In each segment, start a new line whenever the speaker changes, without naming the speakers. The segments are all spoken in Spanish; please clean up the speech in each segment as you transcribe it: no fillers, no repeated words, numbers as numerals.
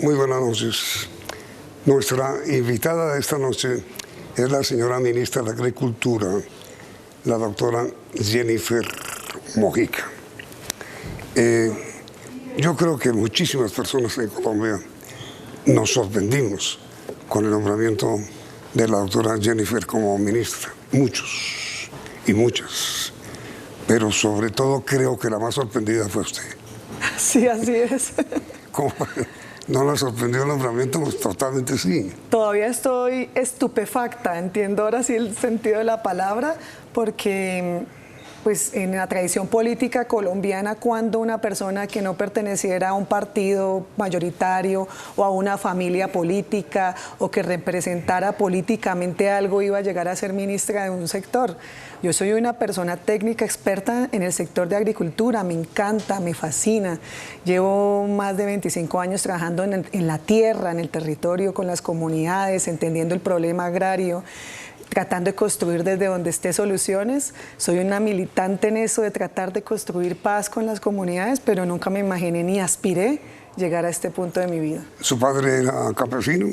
Muy buenas noches. Nuestra invitada de esta noche es la señora ministra de Agricultura, la doctora Jennifer Mojica. Yo creo que muchísimas personas en Colombia nos sorprendimos con el nombramiento de la doctora Jennifer como ministra. Muchos y muchas. Pero sobre todo creo que la más sorprendida fue usted.
Sí, así es.
¿Cómo? ¿No la sorprendió el nombramiento? Pues totalmente sí.
Todavía estoy estupefacta, entiendo ahora sí el sentido de la palabra, porque pues en la tradición política colombiana, cuando una persona que no perteneciera a un partido mayoritario o a una familia política o que representara políticamente algo iba a llegar a ser ministra de un sector. Yo soy una persona técnica experta en el sector de agricultura, me encanta, me fascina. Llevo más de 25 años trabajando en la tierra, en el territorio, con las comunidades, entendiendo el problema agrario, tratando de construir desde donde esté soluciones. Soy una militante en eso de tratar de construir paz con las comunidades, pero nunca me imaginé ni aspiré llegar a este punto de mi vida.
¿Su padre era campesino?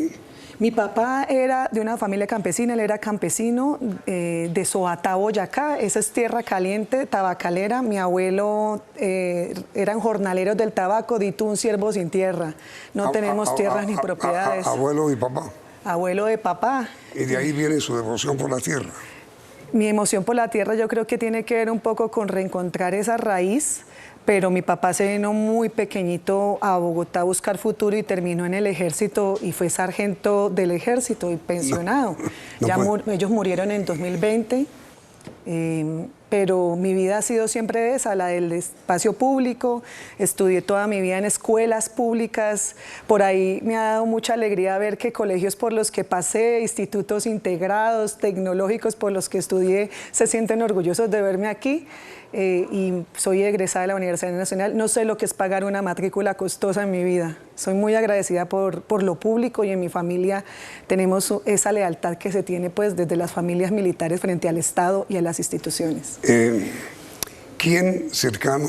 Mi papá era de una familia campesina, él era campesino de Soatá, Boyacá, esa es tierra caliente, tabacalera. Mi abuelo eran jornaleros del tabaco, dito un siervo sin tierra. No tenemos tierras ni propiedades.
¿Abuelo y papá?
Abuelo de papá.
Y de ahí viene su devoción por la tierra.
Mi emoción por la tierra yo creo que tiene que ver un poco con reencontrar esa raíz, pero mi papá se vino muy pequeñito a Bogotá a buscar futuro y terminó en el ejército y fue sargento del ejército y pensionado. Ellos murieron en 2020, pero mi vida ha sido siempre esa, la del espacio público. Estudié toda mi vida en escuelas públicas. Por ahí me ha dado mucha alegría ver que colegios por los que pasé, institutos integrados, tecnológicos por los que estudié, se sienten orgullosos de verme aquí. Y soy egresada de la Universidad Nacional. No sé lo que es pagar una matrícula costosa en mi vida. Soy muy agradecida por lo público y en mi familia tenemos esa lealtad que se tiene pues desde las familias militares frente al Estado y a las instituciones.
¿Quién cercano?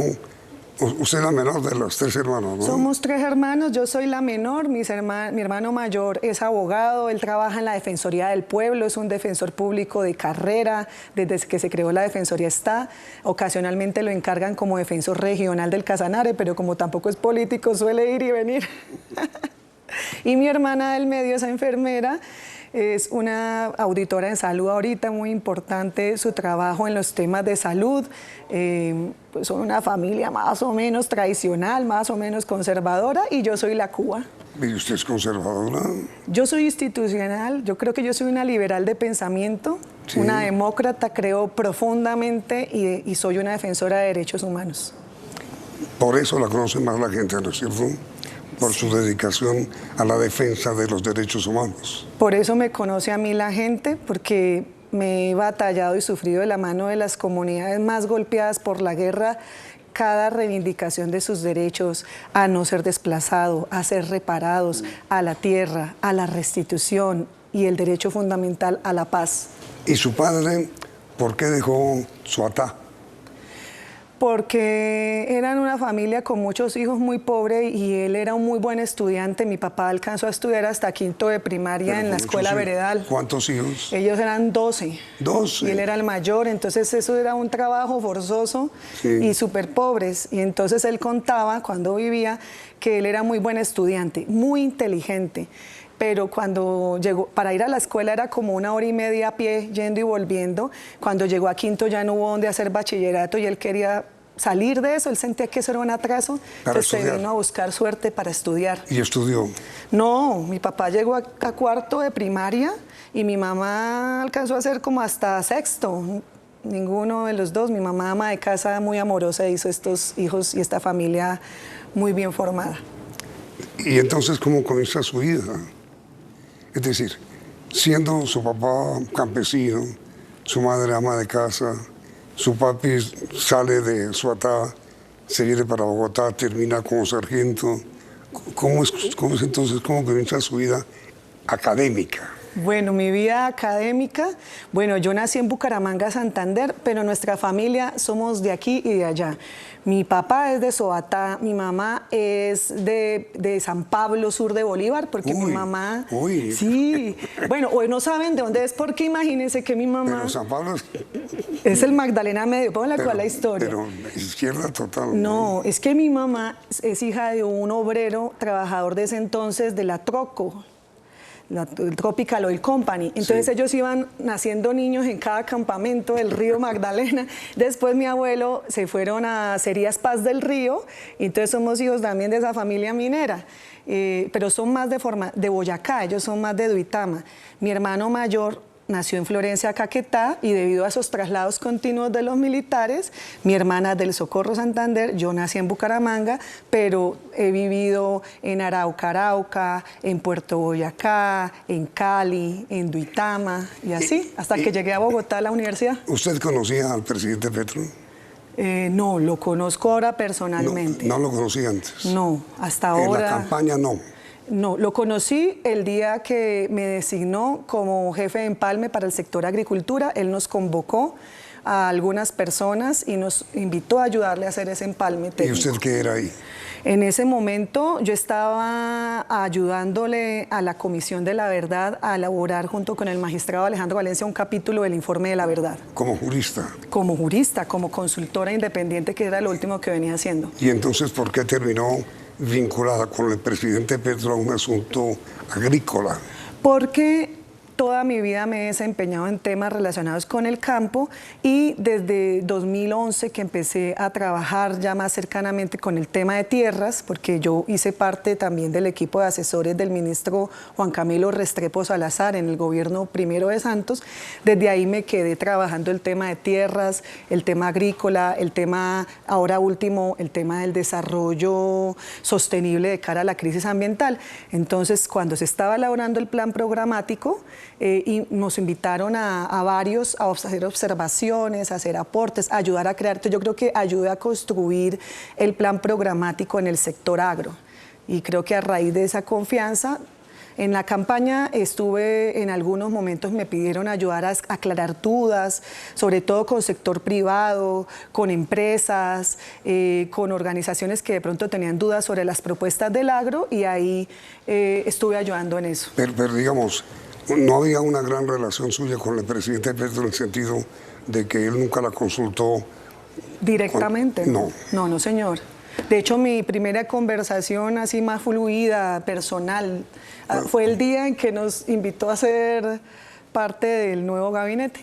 Usted es la menor de los 3 hermanos, ¿no?
Somos 3 hermanos, yo soy la menor, mi hermano mayor es abogado, él trabaja en la Defensoría del Pueblo, es un defensor público de carrera, desde que se creó la Defensoría está, ocasionalmente lo encargan como defensor regional del Casanare, pero como tampoco es político suele ir y venir. Y mi hermana del medio, esa enfermera, es una auditora en salud ahorita, muy importante su trabajo en los temas de salud. Pues son una familia más o menos tradicional, más o menos conservadora, y yo soy la Cuba.
¿Y usted es conservadora?
Yo soy institucional, yo creo que yo soy una liberal de pensamiento, sí, una demócrata, creo profundamente y soy una defensora de derechos humanos.
Por eso la conoce más la gente, ¿no es cierto? Por su dedicación a la defensa de los derechos humanos.
Por eso me conoce a mí la gente, porque me he batallado y sufrido de la mano de las comunidades más golpeadas por la guerra, cada reivindicación de sus derechos a no ser desplazado, a ser reparados, a la tierra, a la restitución y el derecho fundamental a la paz.
¿Y su padre por qué dejó Soatá?
Porque eran una familia con muchos hijos, muy pobre, y él era un muy buen estudiante. Mi papá alcanzó a estudiar hasta quinto de primaria en la escuela Veredal.
¿Cuántos hijos?
Ellos eran 12.
12.
Y él era el mayor, entonces eso era un trabajo forzoso, sí, y súper pobres. Y entonces él contaba, cuando vivía, que él era muy buen estudiante, muy inteligente. Pero cuando llegó, para ir a la escuela era como 1 hora y media a pie, yendo y volviendo. Cuando llegó a quinto ya no hubo donde hacer bachillerato y él quería salir de eso, él sentía que eso era un atraso, entonces se vino a buscar suerte para estudiar.
¿Y estudió?
No, mi papá llegó a cuarto de primaria y mi mamá alcanzó a hacer como hasta sexto. Ninguno de los dos. Mi mamá, ama de casa, muy amorosa, hizo estos hijos y esta familia muy bien formada.
¿Y entonces cómo comienza su vida? Es decir, siendo su papá campesino, su madre ama de casa, su papi sale de Soatá, se viene para Bogotá, termina como sargento. ¿Cómo es entonces, cómo comienza su vida académica?
Bueno, mi vida académica, bueno, yo nací en Bucaramanga, Santander, pero nuestra familia somos de aquí y de allá. Mi papá es de Sobatá, mi mamá es de San Pablo, sur de Bolívar, porque mi mamá...
Uy.
Sí, bueno, hoy no saben de dónde es, porque imagínense que mi mamá...
Pero San Pablo
es el Magdalena Medio, pónganle cuál es la historia.
Pero izquierda total.
No, es que mi mamá es hija de un obrero trabajador de ese entonces de la Troco, la Tropical Oil Company. Entonces sí, ellos iban naciendo niños en cada campamento del río Magdalena. Después mi abuelo se fueron a Cerías Paz del Río, y entonces somos hijos también de esa familia minera. Pero son más de Boyacá, ellos son más de Duitama. Mi hermano mayor nació en Florencia, Caquetá, y debido a esos traslados continuos de los militares, mi hermana del Socorro, Santander, yo nací en Bucaramanga, pero he vivido en Arauca, en Puerto Boyacá, en Cali, en Duitama, y así, hasta que llegué a Bogotá a la universidad.
¿Usted conocía al presidente Petro?
No, lo conozco ahora personalmente.
¿No lo conocía antes?
No, hasta ahora.
¿En la campaña no?
No, lo conocí el día que me designó como jefe de empalme para el sector agricultura. Él nos convocó a algunas personas y nos invitó a ayudarle a hacer ese empalme técnico.
¿Y usted qué era ahí?
En ese momento yo estaba ayudándole a la Comisión de la Verdad a elaborar junto con el magistrado Alejandro Valencia un capítulo del informe de la verdad.
¿Como jurista?
Como jurista, como consultora independiente, que era lo último que venía haciendo.
¿Y entonces por qué terminó vinculada con el presidente Petro a un asunto agrícola?
Porque toda mi vida me he desempeñado en temas relacionados con el campo, y desde 2011 que empecé a trabajar ya más cercanamente con el tema de tierras, porque yo hice parte también del equipo de asesores del ministro Juan Camilo Restrepo Salazar en el gobierno primero de Santos. Desde ahí me quedé trabajando el tema de tierras, el tema agrícola, el tema, ahora último, el tema del desarrollo sostenible de cara a la crisis ambiental. Entonces, cuando se estaba elaborando el plan programático, y nos invitaron a varios a hacer observaciones, a hacer aportes, a ayudar a crear. Entonces yo creo que ayudé a construir el plan programático en el sector agro, y creo que a raíz de esa confianza, en la campaña estuve, en algunos momentos me pidieron ayudar a aclarar dudas, sobre todo con sector privado, con empresas, con organizaciones que de pronto tenían dudas sobre las propuestas del agro, y ahí estuve ayudando en eso.
Pero digamos, ¿no había una gran relación suya con el presidente Petro en el sentido de que él nunca la consultó?
¿Directamente?
No.
No, señor. De hecho, mi primera conversación así más fluida, personal, fue el día en que nos invitó a ser parte del nuevo gabinete,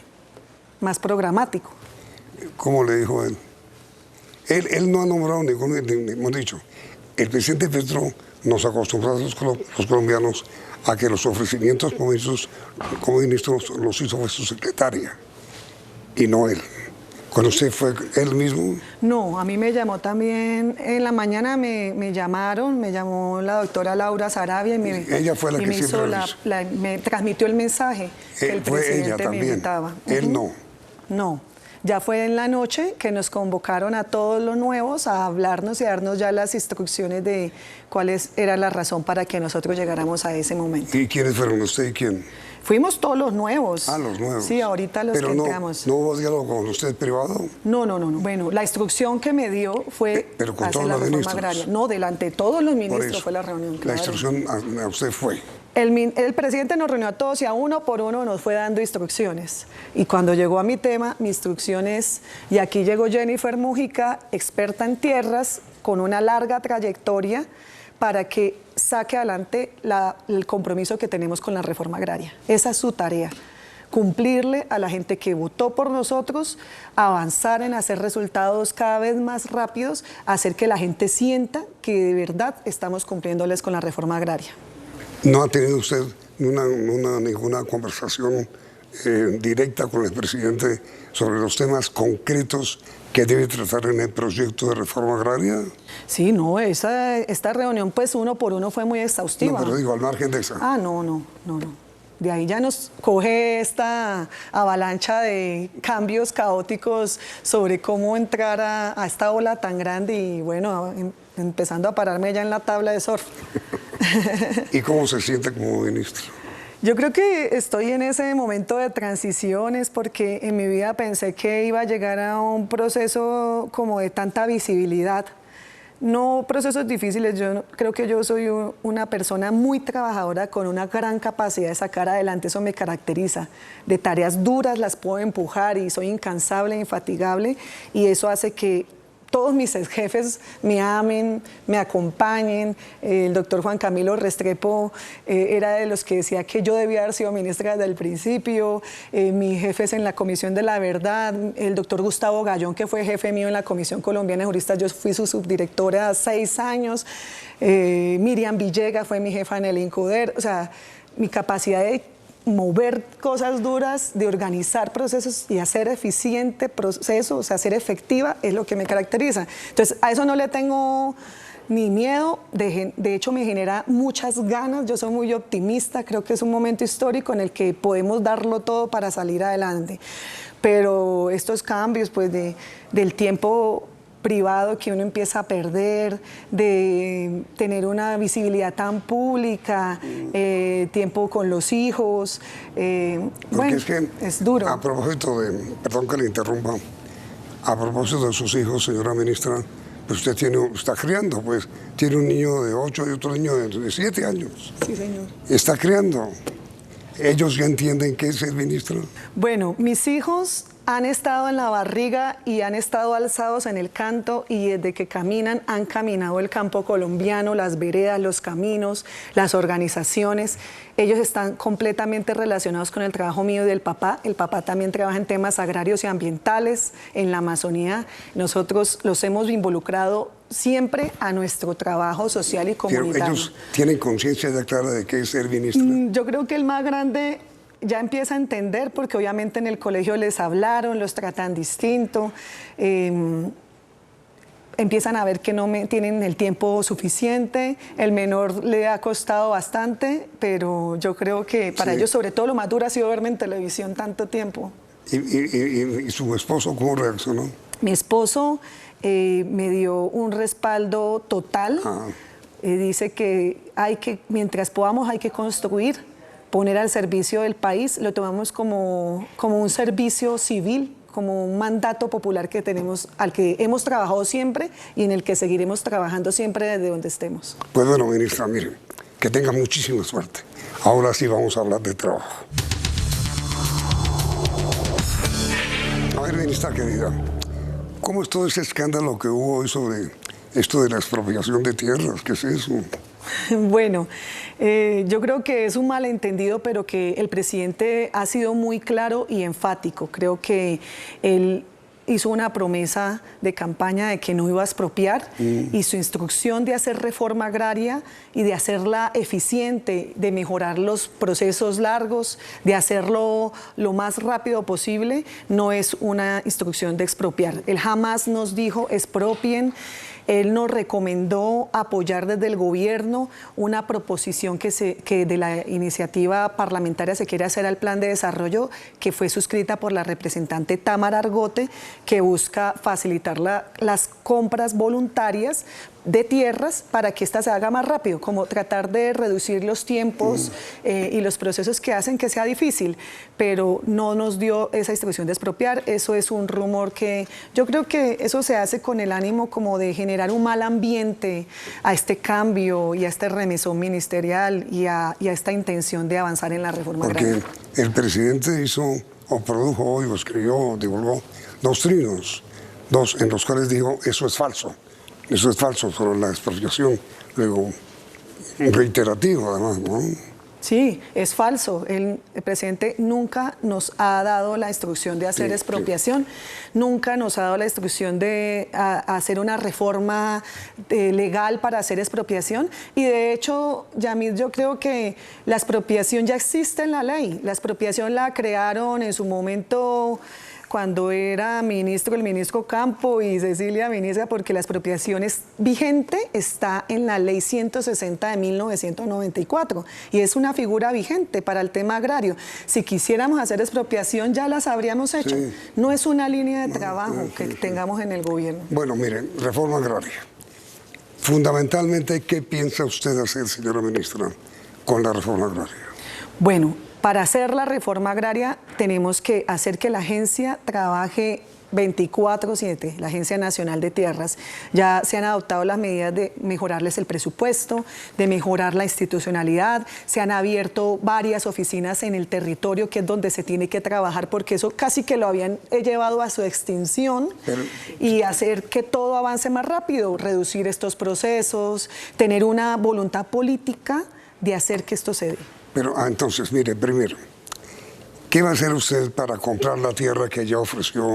más programático.
¿Cómo le dijo él? Él no ha nombrado ningún, hemos dicho, el presidente Petro nos acostumbró a los colombianos a que los ofrecimientos como ministros los hizo fue su secretaria y no él. ¿Con usted fue él mismo?
No, a mí me llamó también, en la mañana me llamaron, me llamó la doctora Laura Sarabia, y
ella fue la que siempre
me transmitió el mensaje que el presidente me invitaba.
Él no.
No, ya fue en la noche que nos convocaron a todos los nuevos a hablarnos y a darnos ya las instrucciones de cuál era la razón para que nosotros llegáramos a ese momento.
¿Y quiénes fueron usted y quién?
Fuimos todos los nuevos.
Ah, los nuevos.
Sí, ahorita los que entramos.
¿Pero no hubo diálogo con usted privado?
No. Bueno, la instrucción que me dio fue
pero con
hacer
todos
la
los
reforma
ministros.
agraria. No, delante de todos los ministros fue la reunión. Claro.
La instrucción a usted fue.
El presidente nos reunió a todos y a uno por uno nos fue dando instrucciones. Y cuando llegó a mi tema, mi instrucción es, y aquí llegó Jennifer Mujica, experta en tierras, con una larga trayectoria, para que saque adelante el compromiso que tenemos con la reforma agraria. Esa es su tarea, cumplirle a la gente que votó por nosotros, avanzar en hacer resultados cada vez más rápidos, hacer que la gente sienta que de verdad estamos cumpliéndoles con la reforma agraria.
¿No ha tenido usted ninguna conversación directa con el presidente sobre los temas concretos que debe tratar en el proyecto de reforma agraria?
Sí, no, esta reunión pues uno por uno fue muy exhaustiva.
No, pero digo, al margen de esa.
Ah, no. De ahí ya nos coge esta avalancha de cambios caóticos sobre cómo entrar a esta ola tan grande, y bueno, empezando a pararme ya en la tabla de surf.
¿Y cómo se siente como ministro?
Yo creo que estoy en ese momento de transiciones porque en mi vida pensé que iba a llegar a un proceso como de tanta visibilidad. No procesos difíciles, creo que yo soy una persona muy trabajadora con una gran capacidad de sacar adelante, eso me caracteriza. De tareas duras las puedo empujar y soy incansable, infatigable y eso hace que todos mis jefes me amen, me acompañen. El doctor Juan Camilo Restrepo era de los que decía que yo debía haber sido ministra desde el principio. Mis jefes en la Comisión de la Verdad, el doctor Gustavo Gallón, que fue jefe mío en la Comisión Colombiana de Juristas, yo fui su subdirectora 6 años. Miriam Villegas fue mi jefa en el INCUDER. O sea, mi capacidad de mover cosas duras, de organizar procesos y hacer eficiente procesos, o sea, ser efectiva, es lo que me caracteriza. Entonces, a eso no le tengo ni miedo, de hecho me genera muchas ganas, yo soy muy optimista, creo que es un momento histórico en el que podemos darlo todo para salir adelante. Pero estos cambios, pues, del tiempo privado que uno empieza a perder, de tener una visibilidad tan pública, tiempo con los hijos, bueno,
es que,
es duro.
A propósito perdón que le interrumpa, a propósito de sus hijos, señora ministra, pues usted está criando, pues tiene un niño de 8 y otro niño de 7 años.
Sí, señor.
Está criando. ¿Ellos ya entienden qué es ser ministra?
Bueno, mis hijos han estado en la barriga y han estado alzados en el canto y desde que caminan han caminado el campo colombiano, las veredas, los caminos, las organizaciones. Ellos están completamente relacionados con el trabajo mío y del papá. El papá también trabaja en temas agrarios y ambientales en la Amazonía. Nosotros los hemos involucrado siempre a nuestro trabajo social y comunitario.
Pero ellos tienen conciencia ya clara de qué es ser ministra.
Yo creo que el más grande ya empieza a entender, porque obviamente en el colegio les hablaron, los tratan distinto, empiezan a ver que no tienen el tiempo suficiente, el menor le ha costado bastante, pero yo creo que para ellos sobre todo lo más duro ha sido verme en televisión tanto tiempo.
¿Y su esposo cómo reaccionó?
Mi esposo me dio un respaldo total, dice que mientras podamos hay que construir, poner al servicio del país, lo tomamos como un servicio civil, como un mandato popular que tenemos, al que hemos trabajado siempre y en el que seguiremos trabajando siempre desde donde estemos.
Pues bueno, ministra, mire, que tenga muchísima suerte. Ahora sí vamos a hablar de trabajo. A ver, ministra querida, ¿cómo es todo ese escándalo que hubo hoy sobre esto de la expropiación de tierras? ¿Qué es eso?
Bueno, yo creo que es un malentendido, pero que el presidente ha sido muy claro y enfático. Creo que él hizo una promesa de campaña de que no iba a expropiar y su instrucción de hacer reforma agraria y de hacerla eficiente, de mejorar los procesos largos, de hacerlo lo más rápido posible, no es una instrucción de expropiar. Él jamás nos dijo expropien. Él nos recomendó apoyar desde el gobierno una proposición que de la iniciativa parlamentaria se quiere hacer al plan de desarrollo, que fue suscrita por la representante Tamara Argote, que busca facilitar las compras voluntarias de tierras para que esta se haga más rápido, como tratar de reducir los tiempos y los procesos que hacen que sea difícil, pero no nos dio esa instrucción de expropiar. Eso es un rumor que yo creo que eso se hace con el ánimo como de generar un mal ambiente a este cambio y a este remesón ministerial y a esta intención de avanzar en la reforma agraria.
Porque el presidente produjo hoy, o escribió, divulgó 2 trinos, en los cuales dijo, eso es falso sobre la expropiación, luego reiterativo además, ¿no? Sí,
es falso. El presidente nunca nos ha dado la instrucción de hacer expropiación, nunca nos ha dado la instrucción de hacer una reforma legal para hacer expropiación y de hecho, Yamil, yo creo que la expropiación ya existe en la ley. La expropiación la crearon en su momento cuando era el ministro Campo y Cecilia Ministra, porque la expropiación es vigente, está en la ley 160 de 1994 y es una figura vigente para el tema agrario. Si quisiéramos hacer expropiación ya las habríamos hecho. Sí. No es una línea de trabajo que tengamos en el gobierno.
Bueno, miren, reforma agraria. Fundamentalmente, ¿qué piensa usted hacer, señora ministra, con la reforma agraria?
Bueno, para hacer la reforma agraria tenemos que hacer que la agencia trabaje 24/7, la Agencia Nacional de Tierras. Ya se han adoptado las medidas de mejorarles el presupuesto, de mejorar la institucionalidad, se han abierto varias oficinas en el territorio, que es donde se tiene que trabajar, porque eso casi que lo habían llevado a su extinción, y hacer que todo avance más rápido, reducir estos procesos, tener una voluntad política de hacer que esto se dé.
Pero entonces, mire, primero, ¿qué va a hacer usted para comprar la tierra que ya ofreció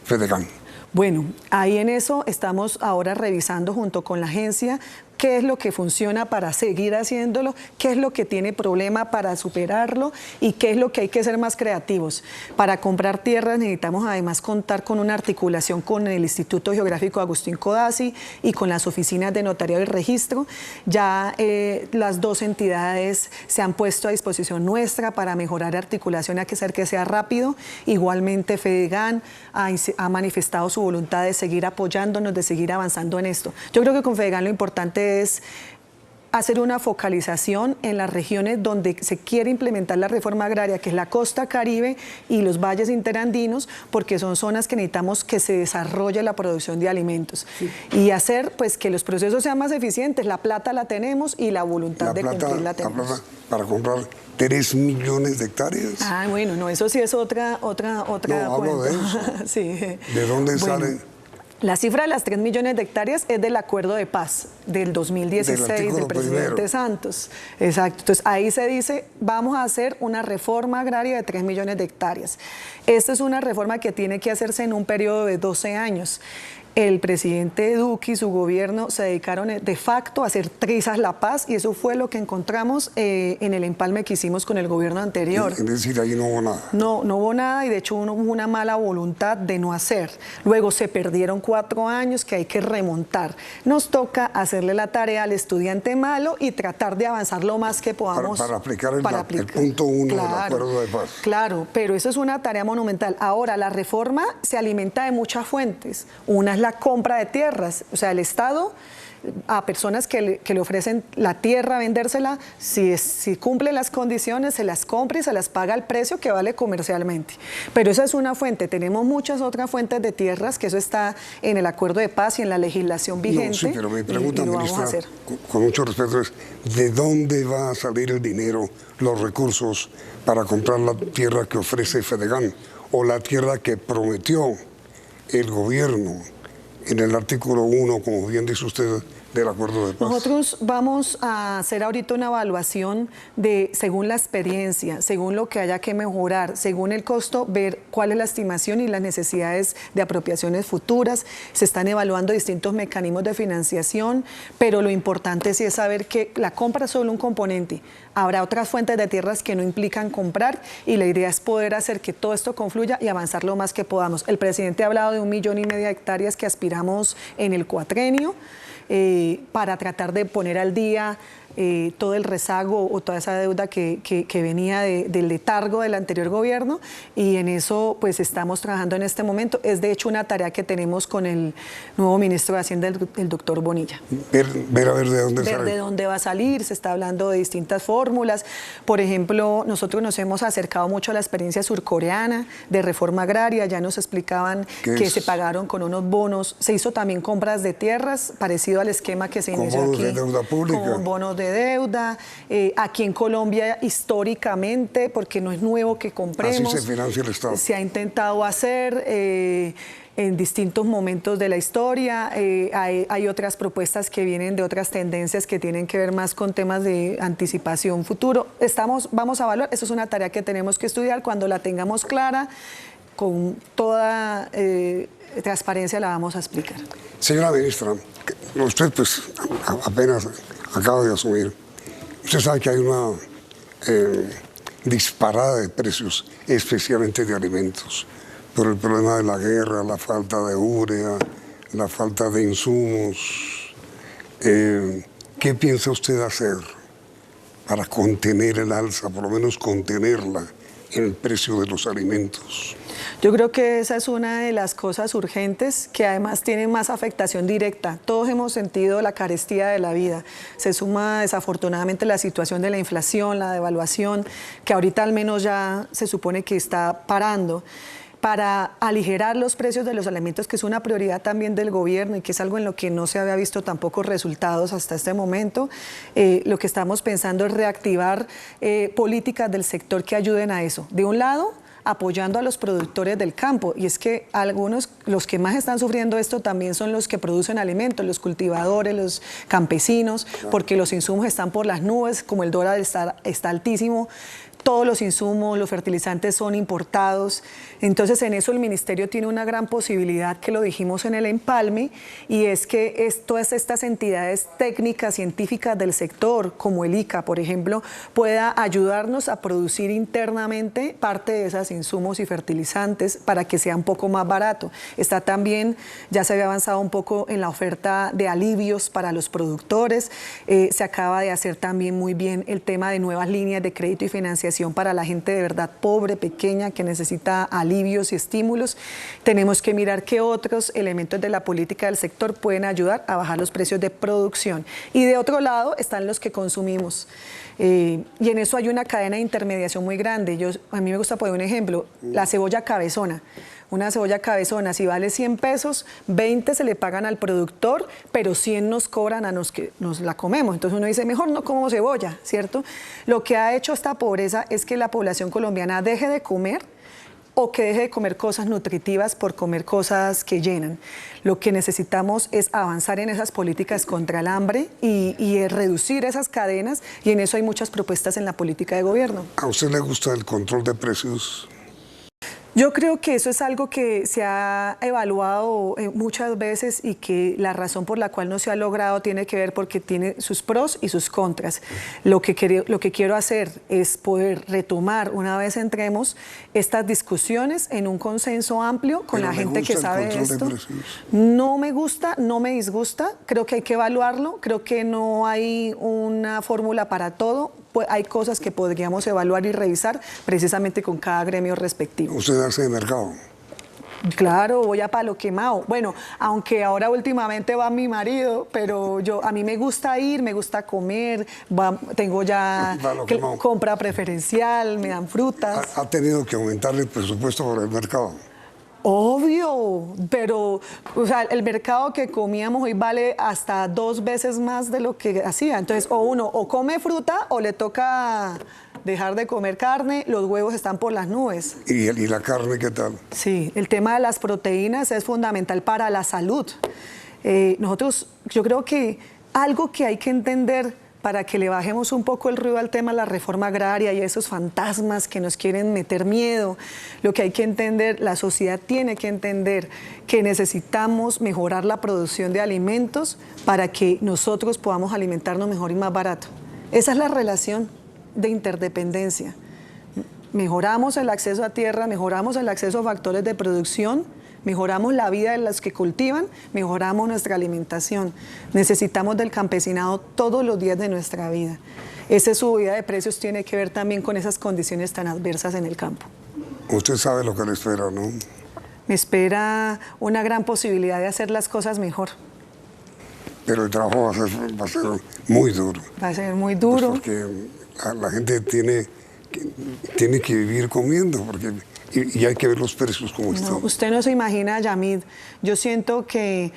Fedegan?
Bueno, ahí en eso estamos ahora revisando junto con la agencia qué es lo que funciona para seguir haciéndolo, qué es lo que tiene problema para superarlo y qué es lo que hay que ser más creativos. Para comprar tierras necesitamos además contar con una articulación con el Instituto Geográfico Agustín Codazzi y con las oficinas de notariado y registro. Ya las dos entidades se han puesto a disposición nuestra para mejorar la articulación, hay que hacer que sea rápido. Igualmente Fedegan ha manifestado su voluntad de seguir apoyándonos, de seguir avanzando en esto. Yo creo que con Fedegan lo importante es hacer una focalización en las regiones donde se quiere implementar la reforma agraria, que es la costa caribe y los valles interandinos, porque son zonas que necesitamos que se desarrolle la producción de alimentos. Sí. Y hacer pues que los procesos sean más eficientes. La plata la tenemos y la voluntad de cumplir la tenemos.
La plata para comprar 3 millones de hectáreas.
Ah, bueno, no, eso sí es otra
no, hablo de eso.
Sí.
¿De dónde sale?
La cifra de las 3 millones de hectáreas es del acuerdo de paz del 2016 del presidente Santos. Exacto. Entonces ahí se dice, vamos a hacer una reforma agraria de 3 millones de hectáreas. Esta es una reforma que tiene que hacerse en un periodo de 12 años. El presidente Duque y su gobierno se dedicaron de facto a hacer trizas la paz, y eso fue lo que encontramos en el empalme que hicimos con el gobierno anterior.
Es decir, ahí no hubo nada.
No hubo nada, y de hecho hubo una mala voluntad de no hacer. Luego se perdieron 4 años que hay que remontar. Nos toca hacerle la tarea al estudiante malo y tratar de avanzar lo más que podamos.
Para aplicar el punto 1 del acuerdo de paz.
Claro, pero eso es una tarea monumental. Ahora, la reforma se alimenta de muchas fuentes. Una es la compra de tierras, o sea, el Estado a personas que le ofrecen la tierra, vendérsela, si cumple las condiciones, se las compra y se las paga al precio que vale comercialmente. Pero esa es una fuente. Tenemos muchas otras fuentes de tierras, que eso está en el acuerdo de paz y en la legislación vigente. No,
sí, pero mi pregunta, ministra, con mucho respeto, es ¿de dónde va a salir el dinero, los recursos para comprar la tierra que ofrece Fedegan o la tierra que prometió el gobierno en el artículo 1, como bien dice usted, del acuerdo de paz?
Nosotros vamos a hacer ahorita una evaluación de, según la experiencia, según lo que haya que mejorar, según el costo, ver cuál es la estimación y las necesidades de apropiaciones futuras. Se están evaluando distintos mecanismos de financiación, pero lo importante sí es saber que la compra es solo un componente. Habrá otras fuentes de tierras que no implican comprar, y la idea es poder hacer que todo esto confluya y avanzar lo más que podamos. El presidente ha hablado de 1,5 millones de hectáreas que aspiramos en el cuatrenio, para tratar de poner al día todo el rezago o toda esa deuda que venía del letargo del anterior gobierno, y en eso pues estamos trabajando en este momento. Es de hecho una tarea que tenemos con el nuevo ministro de Hacienda, el doctor Bonilla.
Ver a ver de dónde sale.
Ver de dónde va a salir. Se está hablando de distintas fórmulas. Por ejemplo, nosotros nos hemos acercado mucho a la experiencia surcoreana de reforma agraria. Ya nos explicaban que se pagaron con unos bonos. Se hizo también compras de tierras, parecido al esquema que se inició aquí.
Con bonos de deuda pública.
Con bonos de deuda. Aquí en Colombia, históricamente, porque no es nuevo que compremos.
Así se financia el Estado.
Se ha intentado hacer en distintos momentos de la historia. Hay otras propuestas que vienen de otras tendencias que tienen que ver más con temas de anticipación futuro. Vamos a evaluar. Eso es una tarea que tenemos que estudiar. Cuando la tengamos clara, con toda transparencia la vamos a explicar.
Señora ministra, usted pues apenas acaba de asumir. Usted sabe que hay una disparada de precios, especialmente de alimentos, por el problema de la guerra, la falta de urea, la falta de insumos. ¿Qué piensa usted hacer para contener el alza, por lo menos contenerla en el precio de los alimentos?
Yo creo que esa es una de las cosas urgentes que además tienen más afectación directa. Todos hemos sentido la carestía de la vida. Se suma desafortunadamente la situación de la inflación, la devaluación, que ahorita al menos ya se supone que está parando. Para aligerar los precios de los alimentos, que es una prioridad también del gobierno y que es algo en lo que no se había visto tampoco resultados hasta este momento, lo que estamos pensando es reactivar políticas del sector que ayuden a eso. De un lado, apoyando a los productores del campo, y es que algunos, los que más están sufriendo esto también son los que producen alimentos, los cultivadores, los campesinos, porque los insumos están por las nubes, como el dólar está altísimo. Todos los insumos, los fertilizantes son importados. Entonces, en eso el Ministerio tiene una gran posibilidad, que lo dijimos en el empalme, y es que todas estas entidades técnicas, científicas del sector, como el ICA, por ejemplo, pueda ayudarnos a producir internamente parte de esos insumos y fertilizantes para que sea un poco más barato. Está también, ya se había avanzado un poco en la oferta de alivios para los productores. Se acaba de hacer también muy bien el tema de nuevas líneas de crédito y financiación para la gente de verdad pobre, pequeña, que necesita alivios y estímulos. Tenemos que mirar qué otros elementos de la política del sector pueden ayudar a bajar los precios de producción. Y de otro lado están los que consumimos. Y en eso hay una cadena de intermediación muy grande. A mí me gusta poner un ejemplo, la cebolla cabezona. Una cebolla cabezona, si vale 100 pesos, 20 se le pagan al productor, pero 100 nos cobran a los que nos la comemos. Entonces uno dice, mejor no como cebolla, ¿cierto? Lo que ha hecho esta pobreza es que la población colombiana deje de comer, o que deje de comer cosas nutritivas por comer cosas que llenan. Lo que necesitamos es avanzar en esas políticas contra el hambre y reducir esas cadenas, y en eso hay muchas propuestas en la política de gobierno.
¿A usted le gusta el control de precios?
Yo creo que eso es algo que se ha evaluado muchas veces y que la razón por la cual no se ha logrado tiene que ver porque tiene sus pros y sus contras. Lo que quiero hacer es poder retomar, una vez entremos, estas discusiones en un consenso amplio con la gente que sabe de esto. No me gusta, no me disgusta, creo que hay que evaluarlo, creo que no hay una fórmula para todo. Pues hay cosas que podríamos evaluar y revisar precisamente con cada gremio respectivo.
¿Usted hace de mercado?
Claro, voy a palo quemado. Bueno, aunque ahora últimamente va mi marido, pero a mí me gusta ir, me gusta comer, tengo ya compra preferencial, me dan frutas.
¿Ha tenido que aumentarle el presupuesto por el mercado?
Obvio, pero o sea, el mercado que comíamos hoy vale hasta 2 veces más de lo que hacía. Entonces, o come fruta o le toca dejar de comer carne, los huevos están por las nubes.
¿Y la carne qué tal?
Sí, el tema de las proteínas es fundamental para la salud. Yo creo que algo que hay que entender para que le bajemos un poco el ruido al tema de la reforma agraria y esos fantasmas que nos quieren meter miedo, lo que hay que entender, la sociedad tiene que entender que necesitamos mejorar la producción de alimentos para que nosotros podamos alimentarnos mejor y más barato. Esa es la relación de interdependencia. Mejoramos el acceso a tierra, mejoramos el acceso a factores de producción, mejoramos la vida de los que cultivan, mejoramos nuestra alimentación. Necesitamos del campesinado todos los días de nuestra vida. Esa subida de precios tiene que ver también con esas condiciones tan adversas en el campo.
Usted sabe lo que le espera, ¿no?
Me espera una gran posibilidad de hacer las cosas mejor.
Pero el trabajo va a ser muy duro.
Va a ser muy duro.
Pues porque la gente tiene que vivir comiendo, porque y hay que ver los precios como están.
Usted no se imagina, Yamid, yo siento que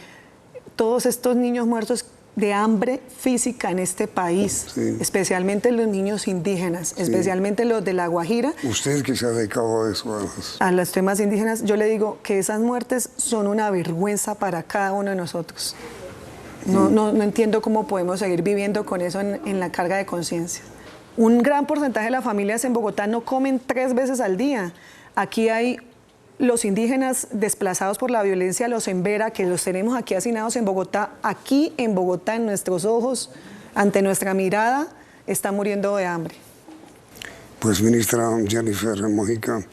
todos estos niños muertos de hambre física en este país, sí, especialmente los niños indígenas, sí, especialmente los de La Guajira.
Usted que se ha dedicado a eso, además.
A los temas indígenas, yo le digo que esas muertes son una vergüenza para cada uno de nosotros. No entiendo cómo podemos seguir viviendo con eso en la carga de conciencia. Un gran porcentaje de las familias en Bogotá no comen 3 veces al día. Aquí hay los indígenas desplazados por la violencia, los Embera, que los tenemos aquí hacinados en Bogotá. Aquí en Bogotá, en nuestros ojos, ante nuestra mirada, están muriendo de hambre.
Pues, ministra Jennifer Mojica,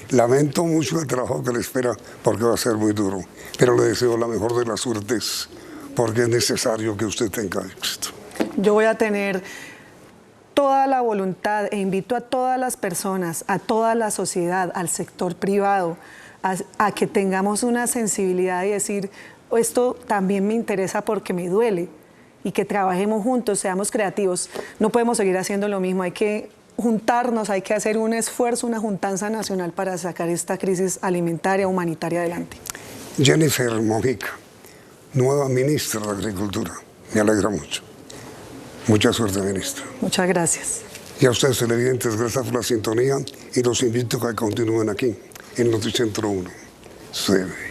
lamento mucho el trabajo que le espera porque va a ser muy duro, pero le deseo la mejor de las suertes porque es necesario que usted tenga éxito.
Yo voy a tener toda la voluntad e invito a todas las personas, a toda la sociedad, al sector privado, a que tengamos una sensibilidad y decir, esto también me interesa porque me duele, y que trabajemos juntos, seamos creativos. No podemos seguir haciendo lo mismo, hay que juntarnos, hay que hacer un esfuerzo, una juntanza nacional para sacar esta crisis alimentaria, humanitaria adelante.
Jennifer Mojica, nueva ministra de Agricultura, me alegra mucho. Mucha suerte, ministra.
Muchas gracias.
Y a ustedes, televidentes, gracias por la sintonía y los invito a que continúen aquí, en Noticentro 1. Se ve.